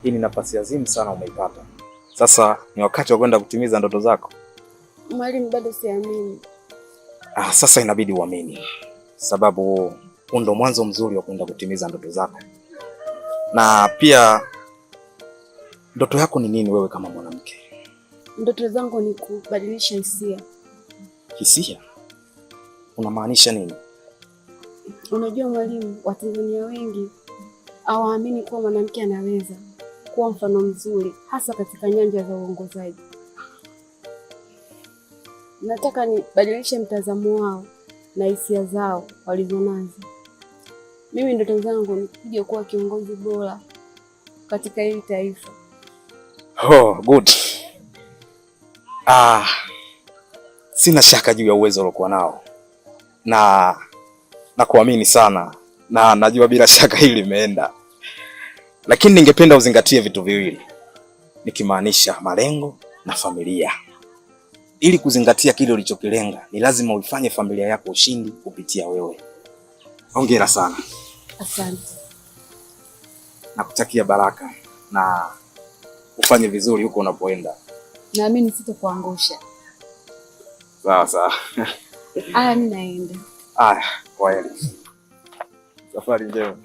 Hii ni nafasi azimu sana umeipata. Sasa ni wakati wa kwenda kutimiza ndoto zako. Mwalimu, bado siamini. Sasa inabidi uamini, sababu huu ndo mwanzo mzuri wa kwenda kutimiza ndoto zako. Na pia ndoto yako ni nini wewe kama mwanamke? Ndoto zangu ni kubadilisha hisia. Hisia? Unamaanisha nini? Unajua mwalimu, Watanzania wengi hawaamini kuwa mwanamke anaweza kuwa mfano mzuri hasa katika nyanja za uongozaji. Nataka nibadilishe mtazamo wao na hisia zao walizonazo. Mimi ndoto zangu ni kuja kuwa kiongozi bora katika hili taifa. Oh, good. Sina shaka juu ya uwezo uliokuwa nao. Na kuamini sana. Na najua bila shaka hili limeenda. Lakini ningependa uzingatie vitu viwili. Nikimaanisha malengo na familia. Ili kuzingatia kile ulichokilenga, ni lazima uifanye familia yako ushindi kupitia wewe. Hongera sana. Asante. Nakutakia baraka na ufanye vizuri huko unapoenda. Naamini sitakuangusha. Sawa sawa. Mimi naenda. Kwaheri. Safari njema.